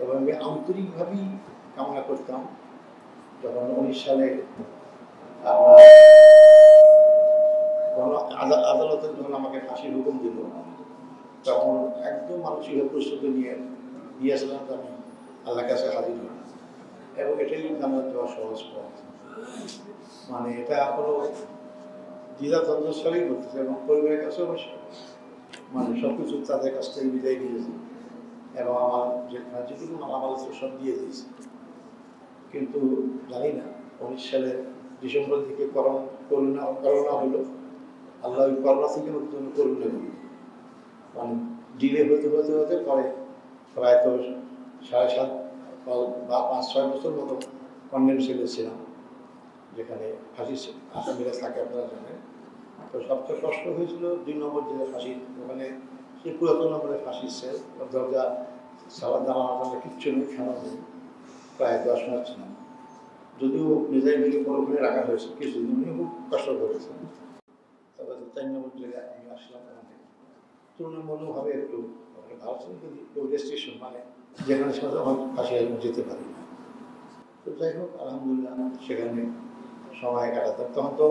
এবং আমি আন্তরিকভাবেই কামনা করতাম যখন 19 সালে আপনার আদালতের যখন আমাকে ফাঁসির হুকুম দিল, তখন একদম মানসিক প্রস্তুতি নিয়ে দিয়েছিলাম যে আমি আল্লাহর কাছে হাজির হই, এবং এটাই জানার দেওয়া সহজ পথ। মানে এটা কোনো দ্বিধাদ্বন্দ্বস্বরেই করতেছে, এবং পরিবারের কাছে অবশ্যই মানে সব কিছু তাদের কাছ থেকে বিদায় দিয়েছি, এবং আমার যেটুকু মালামাল সব দিয়ে দিয়েছি। কিন্তু জানি না 19 সালের ডিসেম্বর দিকে করোনা হলো, আল্লাহ ওই করোনা থেকে জন্য করুণা হলো, মানে ডিলে হতে হতে হতে পরে প্রায় তো 7.5 বা 5-6 বছর মতো কন্ডেম সেলে ছিলাম, যেখানে ফাঁসি আসামিরা থাকে, আপনারা জানেন। তো সবচেয়ে কষ্ট হয়েছিল 2 নম্বর জেলে ফাঁসি, ওখানে সেই পুরাতন নম্বরের ফাঁসির সেল, দরজা সালাদ দাঁড়ানো কিচ্ছু নেই, খাওয়া নেই, প্রায় 10 মাস ছিলাম। যদিও নিজেই মিলে পরক্ষণে রাখা হয়েছে, কিছুদিন উনি খুব কষ্ট করেছেন। তবে 4 নম্বর জেলে আমি আসলাম, ওখানে তুলনামূলকভাবে একটু ভালো ছিল, কিন্তু রেস্ট্রিকশন, মানে যেখানে সাথে ফাঁসি যেতে পারি না। তো যাই হোক, আলহামদুলিল্লাহ সেখানে সময় কাটাতাম। তখন তো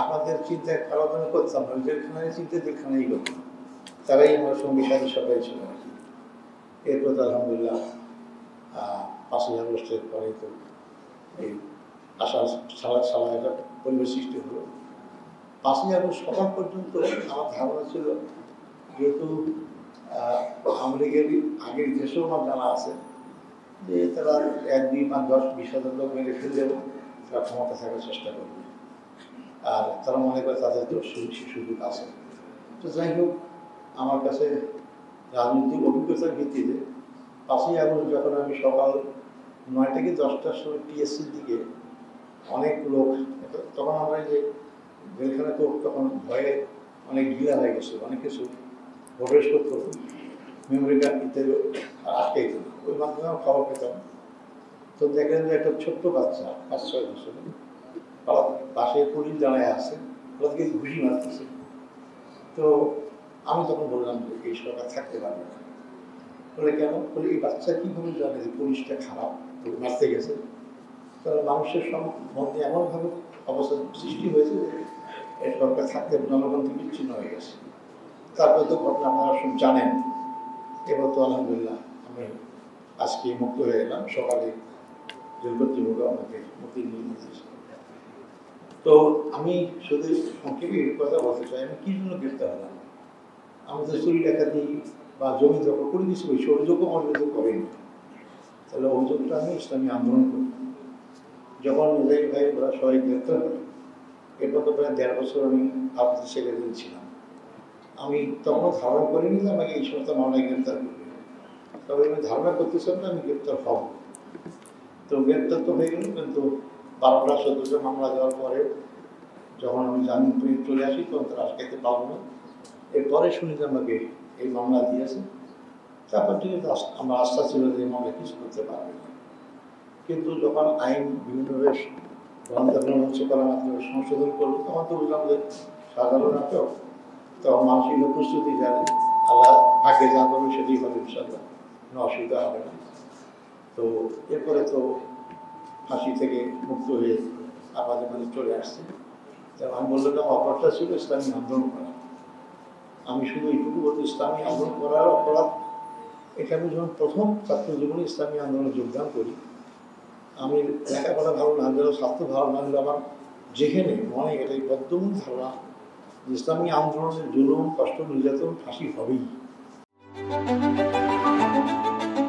আপনাদের চিন্তায় আলোচনা করতাম না, জেলখানায় চিন্তা জেলখানাই করতাম, তারাই আমার সঙ্গী সাথী সবাই ছিল আর কি। এরপর তো আলহামদুলিল্লাহ 5ই আগস্টের পরে তো এই আশার সালা একটা পরিবেশ সৃষ্টি হলো। 5ই আগস্ট সকাল পর্যন্ত আমার ধারণা ছিল, যেহেতু আওয়ামী লীগের আগের দেশেও আমার জানা আছে যে তারা 1, 2, 5, 10, 20 হাজার লোক মেরে ফেললেও তারা ক্ষমতা থাকার চেষ্টা করবে, আর তারা মনে করে তাদের তো সুযোগ আছে। তো যাই হোক, আমার কাছে রাজনৈতিক অভিজ্ঞতার ভিত্তিতে 5ই আগস্ট যখন আমি সকাল 9 থেকে 10টার সময় টিএসসির দিকে অনেক লোক, তখন আমরা যে জেলখানা তো তখন ভয়ে অনেক গিলা হয়ে গেছে, অনেক কিছু প্রবেশ করতো, মেমোরি কার্ড ইত্যাদি আটকে যেত, ওই মাধ্যমে আমরা খবর পেতাম। তো দেখলেন যে একটা ছোট্ট বাচ্চা 5-6 বছরের পাশে পুলিশ দাঁড়ায় আছে, ওদেরকে ঘুষি মারতেছে। তো আমি তখন বললাম যে এই সরকার থাকতে পারবে না। বলে কেন? বলে এই বাচ্চা কীভাবে জানে যে পুলিশটা খারাপ, মারতে গেছে? তাহলে মানুষের মধ্যে এমনভাবে অবস্থা সৃষ্টি হয়েছে যে এই সরকার থাকতে জনগণ থেকে বিচ্ছিন্ন হয়ে গেছে। তারপরে তো ঘটনা আপনারা সব জানেন। এবার তো আলহামদুলিল্লাহ আমি আজকে মুক্ত হয়ে এলাম, সকালে জেল কর্তৃপক্ষ আমাকে মুক্তি দিয়ে দিয়েছে। তো আমি শুধু সংক্ষেপে এই কথা বলতে চাই, আমি কি জন্য গ্রেফতার হলাম? আমি তো চুরি ডাকাতি বা জমি দখল করে দিয়েছি, ওই অভিযোগও অভিযোগ করেনি। তাহলে অভিযোগটা আমি ইসলামী আন্দোলন করি। যখন নিজের ভাই ওরা সবাই গ্রেফতার হয়, এরপর তো প্রায় 1.5 বছর আমি আপনাদের ছেলে ছিলাম। আমি তখনও ধারণা করিনি যে আমাকে এই সমস্ত মামলায় গ্রেফতার করবে, তবে আমি ধারণা করতেছিলাম যে আমি গ্রেফতার হব। তো গ্রেফতার তো হয়ে গেল, কিন্তু 12টা 14টা মামলা দেওয়ার পরেও যখন আমি জামিন পেয়ে চলে আসি, তখন তারা আটকাইতে পারবো না। এরপরে শুনি যে আমাকে এই মামলা দিয়েছে। তারপর থেকে আমার আস্থা ছিল যে এই মামলা কিছু করতে পারবে না। কিন্তু যখন আইন বিভিন্নভাবে গ্রন্থাগার করার মাধ্যমে সংশোধন করলো, তখন তো বুঝলাম যে সাধারণ নাটক, তখন মানসিক প্রস্তুতি জানে, আল্লাহ ভাগ্যে যা করবে সেটাই হবে, ইনশাল্লাহ কোনো অসুবিধা হবে না। তো এরপরে তো ফাঁসি থেকে মুক্ত হয়ে আমাদের মানে চলে আসছে। যেমন আমি বললাম, অপরাধটা ছিল ইসলামী আন্দোলন করা। আমি শুধু এইটুকু বলতে, ইসলামী আন্দোলন করার অপরাধ, এখানে যখন প্রথম ছাত্র জীবনে ইসলামী আন্দোলনে যোগদান করি, আমি লেখাপড়া ভালো না হলেও, স্বাস্থ্য ভালো না হলেও, আমার যেখানে মনে এটাই বদ্ধমূল ধারণা ইসলামী আন্দোলনের জুলুম, কষ্ট, নির্যাতন, ফাঁসি হবেই।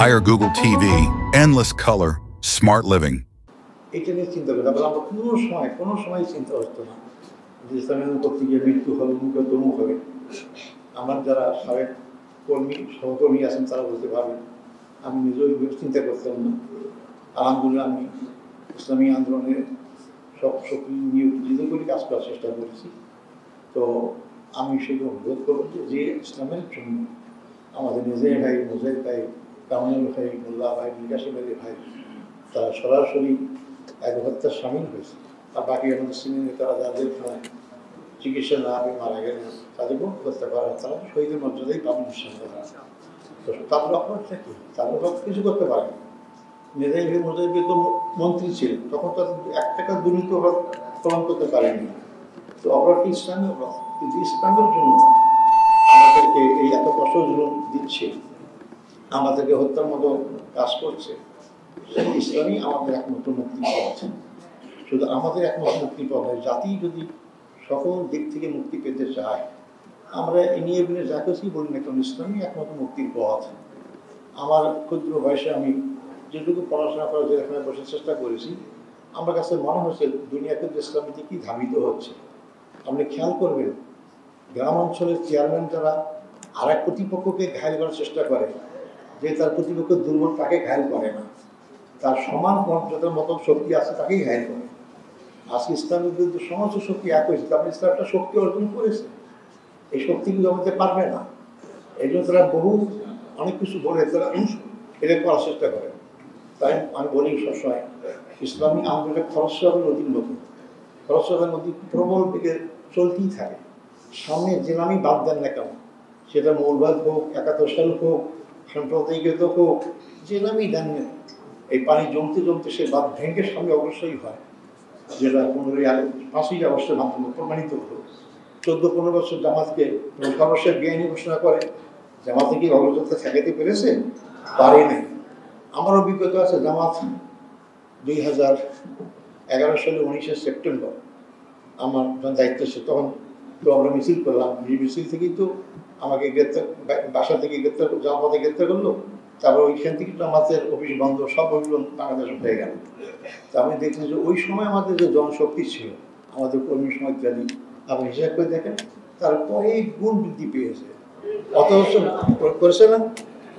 Hire Google TV, endless color, smart living. এটা নিয়ে চিন্তা করি, তারপরে আমরা কোনো সময় চিন্তা হতো না যে ইসলামী আন্দোলন করতে গিয়ে মৃত্যু হবে, তমুক হবে। আমার যারা সাবেক সহকর্মী আছেন তারা বলতে পারবেন, আমি নিজেও চিন্তা করতাম না। আলহামদুলিল্লাহ আমি ইসলামী আন্দোলনের সব শক্তি নিয়োজিত করে কাজ করার চেষ্টা করেছি। তো আমি সেটা অনুরোধ করবো যে ইসলামের জন্য আমাদের নিজের ভাই, মুজাহিদ ভাই, কামরুল ভাই, মোল্লা ভাই, বিকাশী ভাই, তারা সরাসরি এক হত্যার সামিল হয়েছে। আর বাকি আমাদের সিনিয়র নেতারা যাদের চিকিৎসা না পেয়ে মারা গেলেন, তাদেরকেও হত্যা করা, তারা শহীদের মর্যাদাই পাবেন ইনশাআল্লাহ। তো তাদের অপরাধটা কি? তাদের অপরাধ কিছু করতে পারে না। মেধাবী মুজাহিদ তো মন্ত্রী ছিলেন, তখন তাদের 1 টাকা দুর্নীতি অপরাধ প্রমাণ করতে পারেনি। তো অপরাধটি ইসলামী অপরাধ, কিন্তু ইসলামের জন্য আমাদেরকে এই এত কষ্ট জুলুম দিচ্ছে, আমাদেরকে হত্যার মতো কাজ করছে, ইসলামই আমাদের একমাত্র মুক্তির পথ। শুধু আমাদের একমাত্র মুক্তির পথ নয়, জাতি যদি সকল দিক থেকে মুক্তি পেতে চায়, আমরা এ নিয়ে যা কিছুই বলি না কারণ ইসলামই একমাত্র মুক্তির পথ। আমার ক্ষুদ্র বয়সে আমি যেটুকু পড়াশোনা করার এখানে বসে চেষ্টা করেছি, আমার কাছে মনে হচ্ছে দুনিয়া কিন্তু ইসলামের দিকেই ধাবিত হচ্ছে। আপনি খেয়াল করবেন, গ্রাম অঞ্চলের চেয়ারম্যান যারা আর এক প্রতিপক্ষকে ঘায়ল করার চেষ্টা করে, যে তার প্রতিপক্ষ দুর্বল তাকে ঘায়ল করে না, তার সমান মর্যাদার মতো শক্তি আছে তাকেই ঘায়ল করে। আজকে ইসলামের বিরুদ্ধে সমস্ত শক্তি এক হয়েছে, তারপরে ইসলাম একটা শক্তি অর্জন করেছে, এই শক্তিগুলো আমাদের পারবে না। এই জন্য তারা অনেক কিছু বলে তারা এটা করার চেষ্টা করে। তাই আমি বলি সবসময় ইসলামী আন্দোলনের খরস্রোতা নদীর মতো, খরস্রোতা নদী প্রবল দিকে চলতেই থাকে। সামনে যে নামই বাদ দেন না কেন, সেটা মৌলবাদ হোক, একাদশাল হোক, সাম্প্রদায়িকতা হোক, যে নামই দেন না, এই পানি জমতে জমতে সে বাদ ভেঙে সামনে অগ্রসরই হয়। যেটা 5ই আগস্টের মাধ্যমে প্রমাণিত হলো। 14-15 বছর জামাতকে সর্বশেষ বেআইনি ঘোষণা করে, জামাতে কি অগ্রযাত্রা ঠেকাতে পেরেছে? পারে নাই। আমার অভিজ্ঞতা আছে, জামাত 2011 সালে 19শে সেপ্টেম্বর আমার যখন দায়িত্ব ছিল, তখন তো আমরা মিছিল করলাম। এই মিছিল থেকেই তো আমাকে গ্রেপ্তার, বাসা থেকে গ্রেপ্তার, জামাতে গ্রেপ্তার করলো। তারপর ওইখান থেকে জামাতের অফিস বন্ধ, সব অফিস বাংলাদেশে হয়ে গেল। তা আমি দেখছি যে ওই সময় আমাদের যে জনশক্তি ছিল, আমাদের কর্মী সমাজ ইত্যাদি, আপনি হিসাব করে দেখেন তার কয়েক গুণ বৃদ্ধি পেয়েছে। অত বছর করেছে না,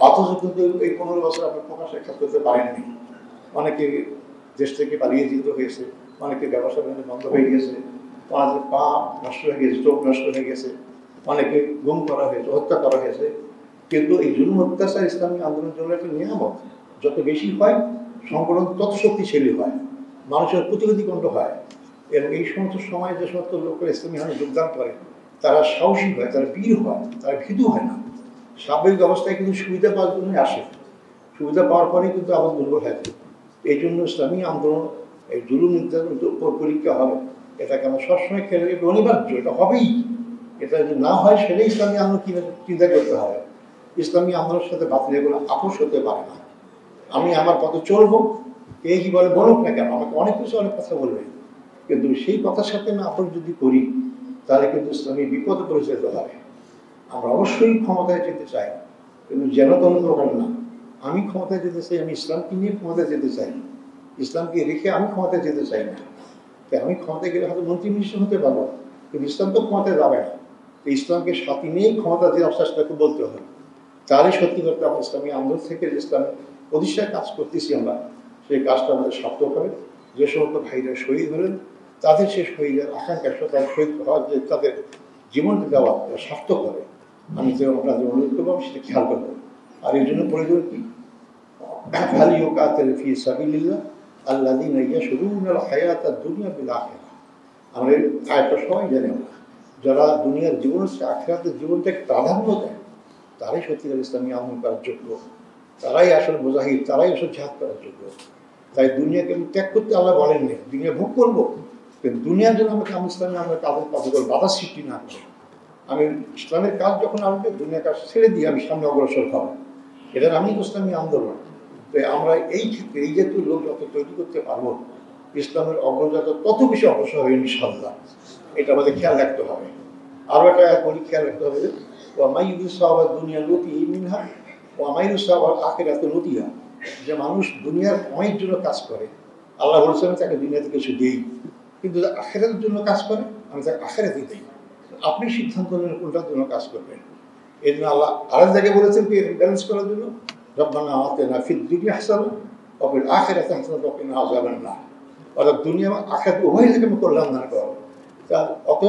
অথচ কিন্তু এই 15 বছর আপনি প্রকাশ একটা করতে পারেননি। অনেকে দেশ থেকে পালিয়ে যেতে হয়েছে, অনেকে ব্যবসা বাণিজ্য বন্ধ হয়ে গেছে, অনেকের পা নষ্ট হয়ে গেছে, চোখ নষ্ট হয়ে গেছে, অনেকে গুম করা হয়েছে, হত্যা করা হয়েছে। কিন্তু এই জুলুম অত্যাচার ইসলামী আন্দোলনের জন্য একটা নিয়ামত। যত বেশি হয় সংগঠন তত শক্তিশালী হয়, মানুষের প্রতিরোধী কণ্ঠ হয়। এবং এই সমস্ত সময় যে সমস্ত লোকেরা ইসলামী আন্দোলনে যোগদান করে, তারা সাহসী হয়, তারা বীর হয়, তারা ভীতু হয় না। স্বাভাবিক অবস্থায় কিন্তু সুবিধা পাওয়ার জন্যই আসে, সুবিধা পাওয়ার পরেই কিন্তু আবার দুর্বল হয়ে যায়। এই জন্য ইসলামী আন্দোলন এই জুলুম নির্যাতনের উপর পরীক্ষা হবে, এটাকে আমরা সবসময় খেলে অনিবার্য, এটা হবেই। এটা যদি না হয় সেটাই ইসলামী আন্দোলন চিন্তা করতে হবে। ইসলামী আন্দোলনের সাথে বাতিল এগুলো আপোষ হতে পারে না। আমি আমার পথে চলবো, কে কি বলে বলুক না কেন, আমাকে অনেক কিছু অনেক কথা বলবে, কিন্তু সেই কথার সাথে আমি আপোষ যদি করি, তাহলে কিন্তু ইসলামী বিপদে পরিচালিত হবে। আমরা অবশ্যই ক্ষমতায় যেতে চাই, কিন্তু যেন তেন প্রকার না। আমি ক্ষমতায় যেতে চাই, আমি ইসলামকে নিয়ে ক্ষমতায় যেতে চাই, ইসলামকে রেখে আমি ক্ষমতায় যেতে চাই না। তাই আমি ক্ষমতায় গেলে হয়তো মন্ত্রী মিনিস্টার হতে পারবো, কিন্তু ইসলাম তো ক্ষমতায় যাবে না। ইসলামকে সাথে নিয়েই ক্ষমতা দিয়ে চেষ্টাকে বলতে হবে, তাহলে সত্যি করতে আমরা ইসলামী আন্দোলন থেকে ইসলাম প্রতিষ্ঠায় কাজ করতেছি আমরা, সেই কাজটা আমাদের সার্থক হবে। যে সমস্ত ভাইরা শহীদ হলেন, তাদের সে শহীদের আকাঙ্ক্ষা তাদের শহীদ হওয়ার যে তাদের জীবনটা দেওয়া সার্থক হবে, আমি যে আপনাদের অনুরোধ করবো সেটা খেয়াল করবো। আর এই জন্য প্রয়োজন কি, আমরা আরেকটা সবাই জানি, যারা দুনিয়ার জীবন আখিরাতের জীবনটাকে প্রাধান্য দেয়, তারাই সত্যিকার ইসলামী আন্দোলন করার যোগ্য, তারাই আসলে মুজাহিদ, তারাই আসলে জিহাদ করার যোগ্য। তাই দুনিয়াকে আমি ত্যাগ করতে আল্লাহ বলেননি, দুনিয়া ভোগ করবো, কিন্তু দুনিয়ার জন্য আমাকে আমি ইসলামী আমরা তাদের কাজে বাধা সৃষ্টি না করি। আমি ইসলামের কাজ যখন আমাকে দুনিয়ার কাজ ছেড়ে দিয়ে আমি সামনে অগ্রসর হব, এটা আমি ইসলামী আন্দোলন। তাই আমরা এই ক্ষেত্রে এই জাতীয় লোক যত তৈরি করতে পারবো, ইসলামের অগ্রযাত্রা তত বেশি অগ্রসর হবে ইনশাআল্লাহ। এটা আমাদের খেয়াল রাখতে হবে। আরও একটা বলি, খেয়াল রাখতে হবে, দুনিয়া লতি মিনহা ও আমাইরুসাহাবার আখিরাতে লতিহা, যে মানুষ দুনিয়ার কামাইয়ের জন্য কাজ করে, আল্লাহ বলছেন তাকে দুনিয়া থেকে কিছু দেই, কিন্তু আখিরাতের জন্য কাজ করে আমি তাকে আখিরাতে দিই। আপনি সিদ্ধান্ত নেন কোনটার জন্য কাজ করবেন। এই জন্য আল্লাহ আরেক জায়গায় বলেছেন কি ব্যালেন্স করার জন্য, রব্বানা আতিনা ফিদ দুনিয়া হাসানা ওয়া ফিল আখিরাতি হাসানা ওয়া কিনা আযাবান নার। অর্থাৎ দুনিয়া এবং আখিরাত উভয় থেকে আমি কল্যাণ দান করো। তা অত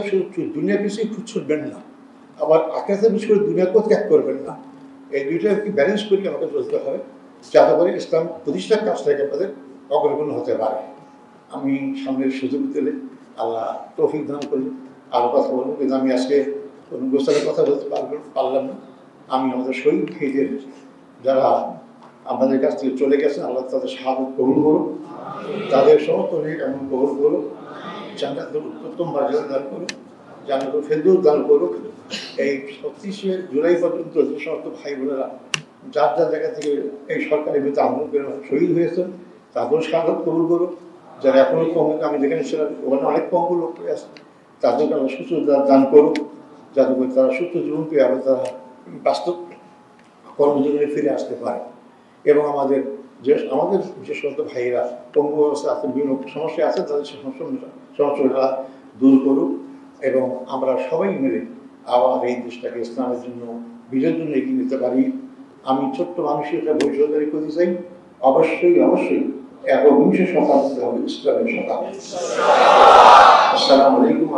দুনিয়ার পিছিয়ে খুঁজ ছুটবেন না, আবার আখিরাতের পিছু করে দুনিয়াকেও ত্যাগ করবেন না। এই দুইটা কি ব্যালেন্স করে আমাকে চলতে হবে, যাতে করে ইসলাম প্রতিষ্ঠার কাজটাকে আমাদের অগ্রগণ্য হতে পারে। আমি সামনের সুযোগ দিলে আল্লাহ তৌফিক দান করি আরও কথা বলবো, কিন্তু আমি আজকে কোনো গোসালের কথা বলতে পারলাম না। আমি আমাদের শহীদ ভাইদের যারা আমাদের কাছ থেকে চলে গেছেন, আল্লাহ তাদের শাহাদত কবুল করুক, তাদের সমস্ত নেক এমন কবুল করুক, জান্নাতুল উত্তম মর্যাদা দান করুক, জান্নাতুল ফেরদৌস দান করুক। এই 25শে জুলাই পর্যন্ত যে সমস্ত ভাই বোনেরা যার যার জায়গা থেকে এই সরকারের ভিতরে আন্দোলন করে শহীদ হয়েছেন, তাদেরও শাহাদত কবুল করুক। যারা এখনো কমে, আমি যেখানে ছিলাম ওখানে অনেক কম লোক আছে, তাদেরকে আমরা সুস্থ দান করুক, যাতে করে তারা সুস্থ জীবন পেয়ে আবার তারা বাস্তব কর্মজীবনে ফিরে আসতে পারে। এবং আমাদের যে সমস্ত ভাইয়েরা পঙ্গু অবস্থা আছে, বিভিন্ন সমস্যা আছে, তাদের সমস্যাটা দূর করুক এবং আমরা সবাই মিলে আবার এই দেশটাকে ইসলামের জন্য, বিজয়ের জন্য এগিয়ে নিতে পারি। আমি ছোট্ট মানুষের একটা ভবিষ্যৎ করতে চাই, অবশ্যই 21 শতাব্দীতে হবে ইসলামের শতাব্দী। আসসালামু আলাইকুম।